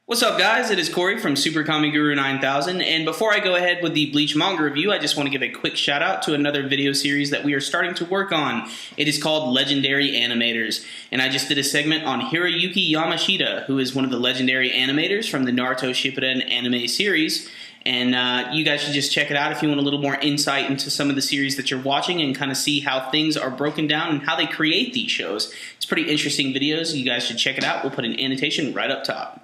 What's up, guys? It is Corey from SuperKamiGuru9000, and before I go ahead with the Bleach manga review, I just want to give a quick shout out to another video series that we are starting to work on. It is called Legendary Animators, and I just did a segment on Hiroyuki Yamashita, who is one of the legendary animators from the Naruto Shippuden anime series. And you guys should just check it out if you want a little more insight into some of the series that you're watching and kind of see how things are broken down and how they create these shows. It's pretty interesting videos. You guys should check it out. We'll put an annotation right up top.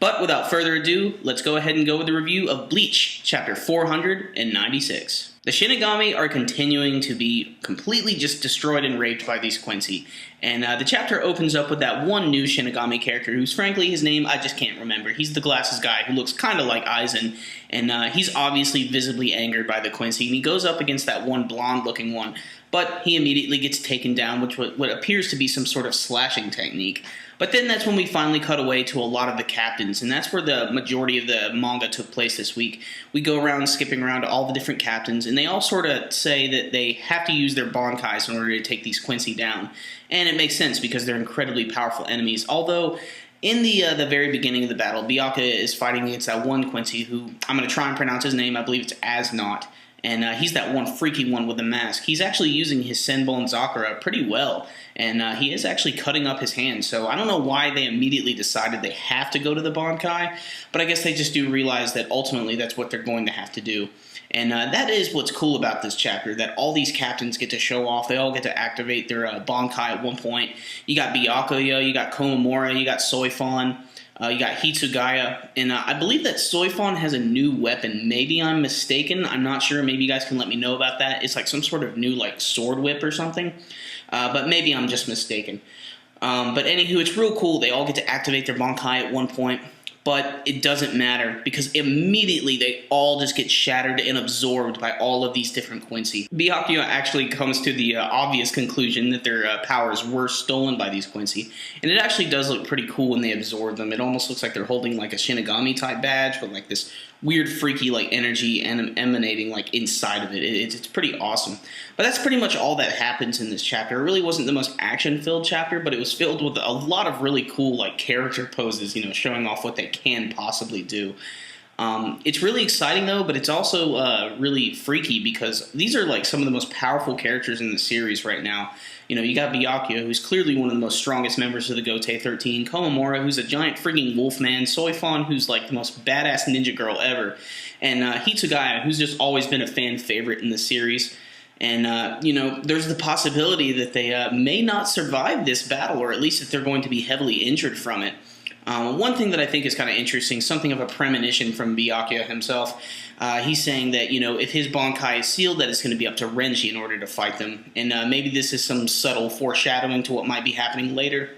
But without further ado, let's go ahead and go with the review of Bleach, Chapter 496. The Shinigami are continuing to be completely just destroyed and raped by these Quincy. And the chapter opens up with that one new Shinigami character who's, frankly, his name I just can't remember. He's the glasses guy who looks kind of like Aizen. And he's obviously visibly angered by the Quincy. And he goes up against that one blonde-looking one. But he immediately gets taken down, which what appears to be some sort of slashing technique. But then that's when we finally cut away to a lot of the captains, and that's where the majority of the manga took place this week. We go around skipping around to all the different captains, and they all sort of say that they have to use their Bankais in order to take these Quincy down. And it makes sense because they're incredibly powerful enemies, although in the very beginning of the battle, Byakuya is fighting against that one Quincy who, I'm going to try and pronounce his name, I believe it's Asnot. And he's that one freaky one with the mask. He's actually using his Senbon Zakura pretty well, and he is actually cutting up his hand. So I don't know why they immediately decided they have to go to the Bankai, but I guess they just do realize that ultimately that's what they're going to have to do. And that is what's cool about this chapter, that all these captains get to show off. They all get to activate their Bankai at one point. You got Byakuya, you got Komamura, you got Soifon. You got Hitsugaya, and I believe that Soifon has a new weapon. Maybe I'm mistaken. I'm not sure. Maybe you guys can let me know about that. It's like some sort of new like sword whip or something, but maybe I'm just mistaken. But anywho, it's real cool. They all get to activate their Bankai at one point, but it doesn't matter because immediately they all just get shattered and absorbed by all of these different Quincy. Byakuya actually comes to the obvious conclusion that their powers were stolen by these Quincy, and it actually does look pretty cool when they absorb them. It almost looks like they're holding like a Shinigami type badge, but like this weird freaky like energy emanating like inside of it. It's pretty awesome. But that's pretty much all that happens in this chapter. It really wasn't the most action-filled chapter, but it was filled with a lot of really cool like character poses, you know, showing off what they can possibly do. It's really exciting though, but it's also really freaky because these are like some of the most powerful characters in the series right now. You know, you got Byakuya, who's clearly one of the most strongest members of the Gotei 13, Komamura, who's a giant freaking wolf man, Soifon, who's like the most badass ninja girl ever, and Hitsugaya, who's just always been a fan favorite in the series. And, you know, there's the possibility that they may not survive this battle, or at least that they're going to be heavily injured from it. One thing that I think is kind of interesting, something of a premonition from Byakuya himself, he's saying that, you know, if his Bankai is sealed, that it's going to be up to Renji in order to fight them. And maybe this is some subtle foreshadowing to what might be happening later.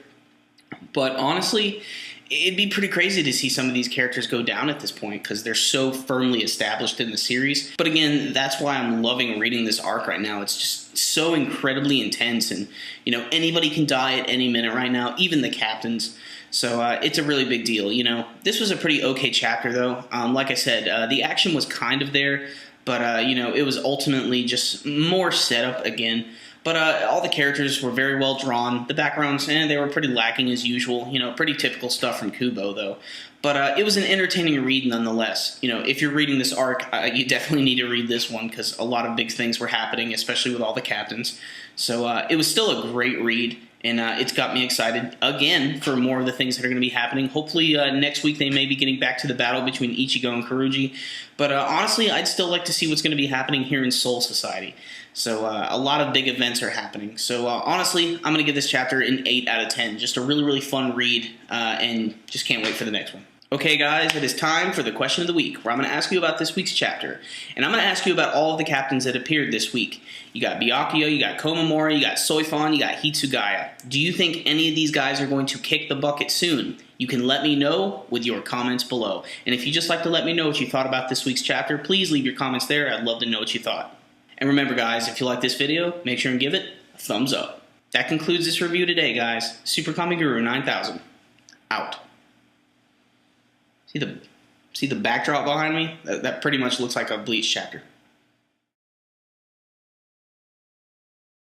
But honestly, it'd be pretty crazy to see some of these characters go down at this point because they're so firmly established in the series. But again, that's why I'm loving reading this arc right now. It's just so incredibly intense, and, you know, anybody can die at any minute right now, even the captains. So it's a really big deal, you know. This was a pretty okay chapter, though. Like I said, the action was kind of there, but, you know, it was ultimately just more setup again. But all the characters were very well drawn. The backgrounds, they were pretty lacking as usual. You know, pretty typical stuff from Kubo, though. But it was an entertaining read nonetheless. You know, if you're reading this arc, you definitely need to read this one because a lot of big things were happening, especially with all the captains. So it was still a great read. And it's got me excited, again, for more of the things that are going to be happening. Hopefully, next week they may be getting back to the battle between Ichigo and Kuruji. But honestly, I'd still like to see what's going to be happening here in Soul Society. So a lot of big events are happening. So honestly, I'm going to give this chapter an 8 out of 10. Just a really, really fun read, and just can't wait for the next one. Okay, guys, it is time for the question of the week, where I'm going to ask you about this week's chapter. And I'm going to ask you about all of the captains that appeared this week. You got Byakuya, you got Komamura, you got Soifon, you got Hitsugaya. Do you think any of these guys are going to kick the bucket soon? You can let me know with your comments below. And if you'd just like to let me know what you thought about this week's chapter, please leave your comments there. I'd love to know what you thought. And remember, guys, if you like this video, make sure and give it a thumbs up. That concludes this review today, guys. SuperKamiGuru9000, out. See the backdrop behind me? That pretty much looks like a Bleach chapter.